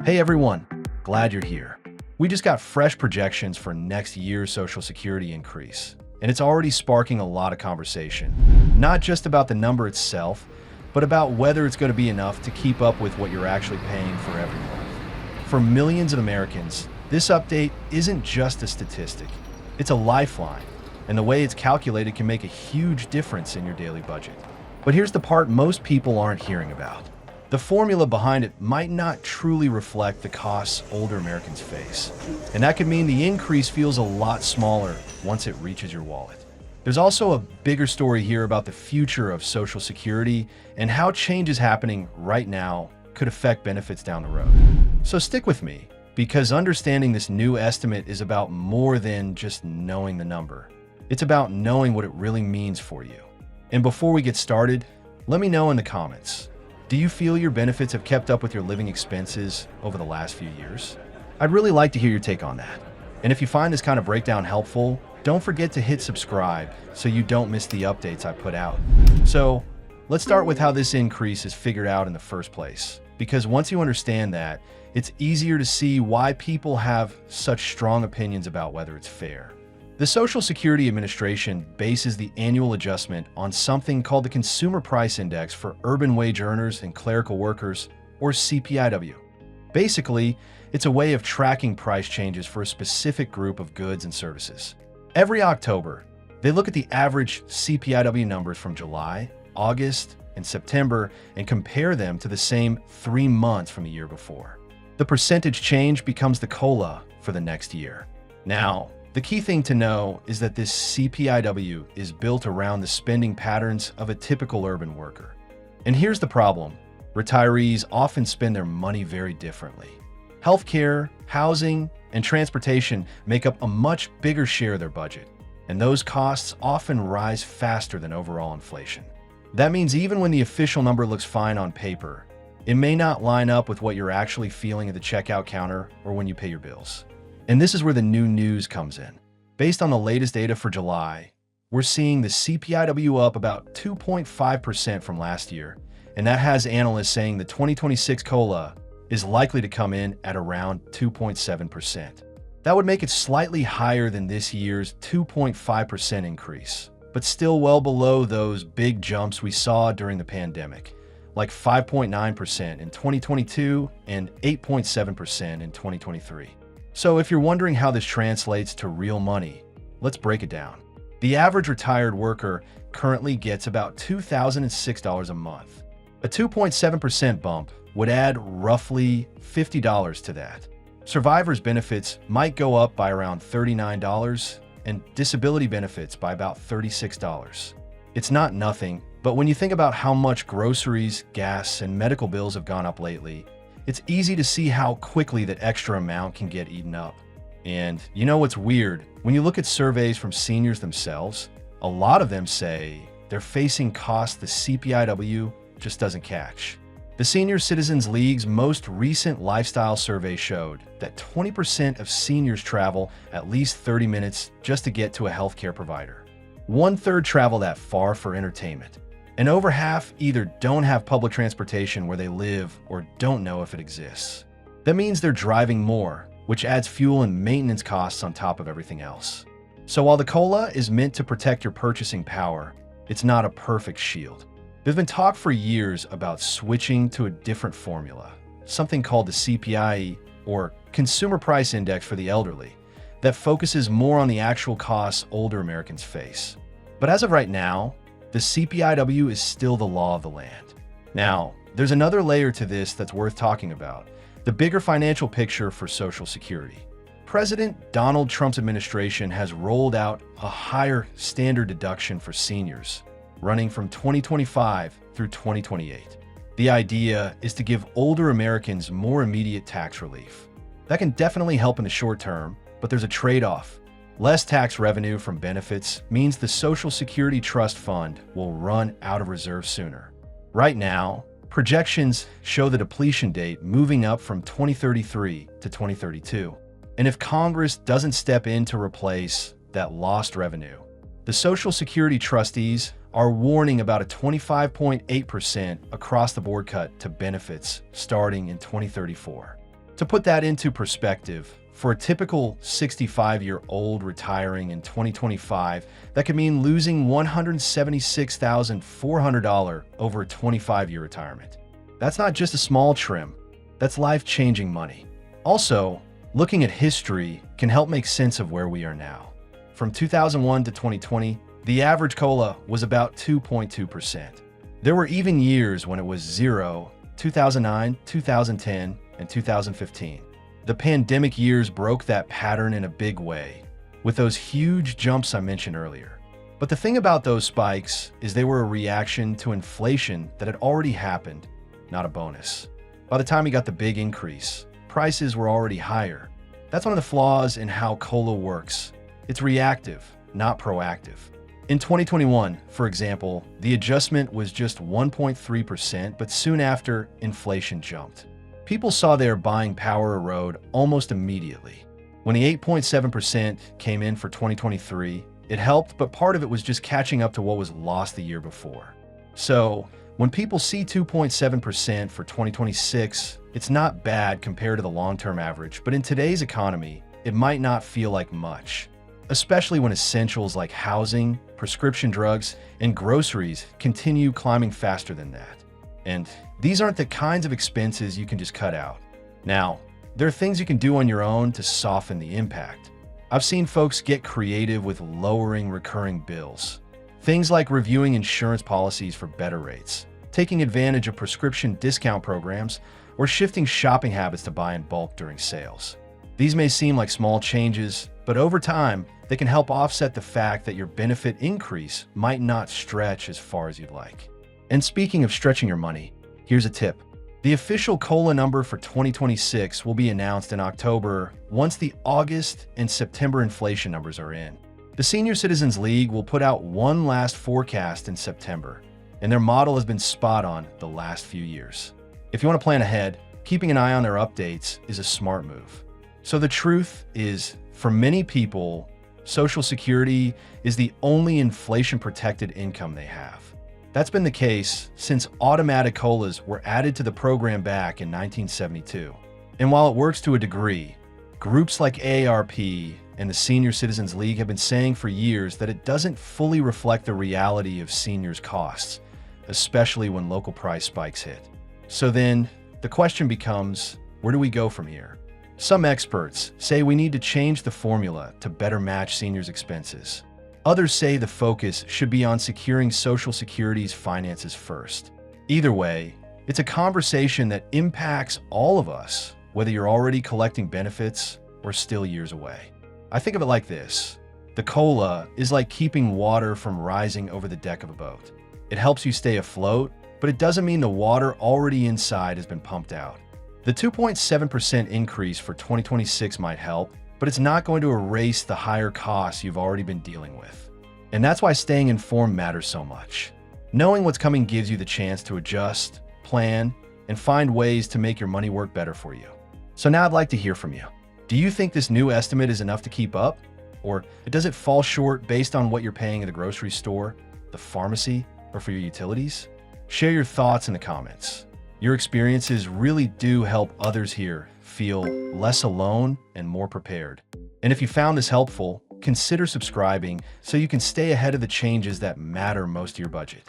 Hey everyone, glad you're here. We just got fresh projections for next year's Social Security increase, and it's already sparking a lot of conversation. Not just about the number itself, but about whether it's going to be enough to keep up with what you're actually paying for every month. For millions of Americans, this update isn't just a statistic, it's a lifeline, and the way it's calculated can make a huge difference in your daily budget. But here's the part most people aren't hearing about. The formula behind it might not truly reflect the costs older Americans face, and that could mean the increase feels a lot smaller once it reaches your wallet. There's also a bigger story here about the future of Social Security and how changes happening right now could affect benefits down the road. So stick with me, because understanding this new estimate is about more than just knowing the number. It's about knowing what it really means for you. And before we get started, let me know in the comments. Do you feel your benefits have kept up with your living expenses over the last few years? I'd really like to hear your take on that. And if you find this kind of breakdown helpful, don't forget to hit subscribe so you don't miss the updates I put out. So let's start with how this increase is figured out in the first place. Because once you understand that, it's easier to see why people have such strong opinions about whether it's fair. The Social Security Administration bases the annual adjustment on something called the Consumer Price Index for urban wage earners and clerical workers, or CPI-W. Basically, it's a way of tracking price changes for a specific group of goods and services. Every October, they look at the average CPI-W numbers from July, August, and September and compare them to the same 3 months from the year before. The percentage change becomes the COLA for the next year. Now, the key thing to know is that this CPI-W is built around the spending patterns of a typical urban worker. And here's the problem. Retirees often spend their money very differently. Healthcare, housing, and transportation make up a much bigger share of their budget, and those costs often rise faster than overall inflation. That means even when the official number looks fine on paper, it may not line up with what you're actually feeling at the checkout counter or when you pay your bills. And this is where the new news comes in. Based on the latest data for July, we're seeing the CPI-W up about 2.5% from last year, and that has analysts saying the 2026 COLA is likely to come in at around 2.7%. That would make it slightly higher than this year's 2.5% increase, but still well below those big jumps we saw during the pandemic, like 5.9% in 2022 and 8.7% in 2023. So if you're wondering how this translates to real money, let's break it down. The average retired worker currently gets about $2,006 a month. A 2.7% bump would add roughly $50 to that. Survivors' benefits might go up by around $39 and disability benefits by about $36. It's not nothing, but when you think about how much groceries, gas, and medical bills have gone up lately, it's easy to see how quickly that extra amount can get eaten up. And you know what's weird? When you look at surveys from seniors themselves, a lot of them say they're facing costs the CPI-W just doesn't catch. The Senior Citizens League's most recent lifestyle survey showed that 20% of seniors travel at least 30 minutes just to get to a healthcare provider. 1/3 travel that far for entertainment. And over half either don't have public transportation where they live or don't know if it exists. That means they're driving more, which adds fuel and maintenance costs on top of everything else. So while the COLA is meant to protect your purchasing power, it's not a perfect shield. There's been talk for years about switching to a different formula, something called the CPI-E, or Consumer Price Index for the elderly, that focuses more on the actual costs older Americans face. But as of right now, the CPI-W is still the law of the land. Now, there's another layer to this that's worth talking about, the bigger financial picture for Social Security. President Donald Trump's administration has rolled out a higher standard deduction for seniors, running from 2025 through 2028. The idea is to give older Americans more immediate tax relief. That can definitely help in the short term, but there's a trade-off. Less tax revenue from benefits means the Social Security Trust Fund will run out of reserves sooner. Right now, projections show the depletion date moving up from 2033 to 2032. And if Congress doesn't step in to replace that lost revenue, the Social Security trustees are warning about a 25.8% across-the-board cut to benefits starting in 2034. To put that into perspective, for a typical 65-year-old retiring in 2025, that could mean losing $176,400 over a 25-year retirement. That's not just a small trim, that's life-changing money. Also, looking at history can help make sense of where we are now. From 2001 to 2020, the average COLA was about 2.2%. There were even years when it was 0, 2009, 2010, and 2015. The pandemic years broke that pattern in a big way, with those huge jumps I mentioned earlier. But the thing about those spikes is they were a reaction to inflation that had already happened, not a bonus. By the time you got the big increase, prices were already higher. That's one of the flaws in how COLA works. It's reactive, not proactive. In 2021, for example, the adjustment was just 1.3%, but soon after, inflation jumped. People saw their buying power erode almost immediately. When the 8.7% came in for 2023, it helped, but part of it was just catching up to what was lost the year before. So, when people see 2.7% for 2026, it's not bad compared to the long-term average, but in today's economy, it might not feel like much, especially when essentials like housing, prescription drugs, and groceries continue climbing faster than that. And these aren't the kinds of expenses you can just cut out. Now, there are things you can do on your own to soften the impact. I've seen folks get creative with lowering recurring bills. Things like reviewing insurance policies for better rates, taking advantage of prescription discount programs, or shifting shopping habits to buy in bulk during sales. These may seem like small changes, but over time, they can help offset the fact that your benefit increase might not stretch as far as you'd like. And speaking of stretching your money, here's a tip. The official COLA number for 2026 will be announced in October once the August and September inflation numbers are in. The Senior Citizens League will put out one last forecast in September, and their model has been spot on the last few years. If you want to plan ahead, keeping an eye on their updates is a smart move. So the truth is, for many people, Social Security is the only inflation-protected income they have. That's been the case since automatic COLAs were added to the program back in 1972. And while it works to a degree, groups like AARP and the Senior Citizens League have been saying for years that it doesn't fully reflect the reality of seniors' costs, especially when local price spikes hit. So then, the question becomes, where do we go from here? Some experts say we need to change the formula to better match seniors' expenses. Others say the focus should be on securing Social Security's finances first. Either way, it's a conversation that impacts all of us, whether you're already collecting benefits or still years away. I think of it like this. The COLA is like keeping water from rising over the deck of a boat. It helps you stay afloat, but it doesn't mean the water already inside has been pumped out. The 2.7% increase for 2026 might help, but it's not going to erase the higher costs you've already been dealing with. And that's why staying informed matters so much. Knowing what's coming gives you the chance to adjust, plan, and find ways to make your money work better for you. So now I'd like to hear from you. Do you think this new estimate is enough to keep up? Or does it fall short based on what you're paying at the grocery store, the pharmacy, or for your utilities? Share your thoughts in the comments. Your experiences really do help others here feel less alone and more prepared. And if you found this helpful, consider subscribing so you can stay ahead of the changes that matter most to your budget.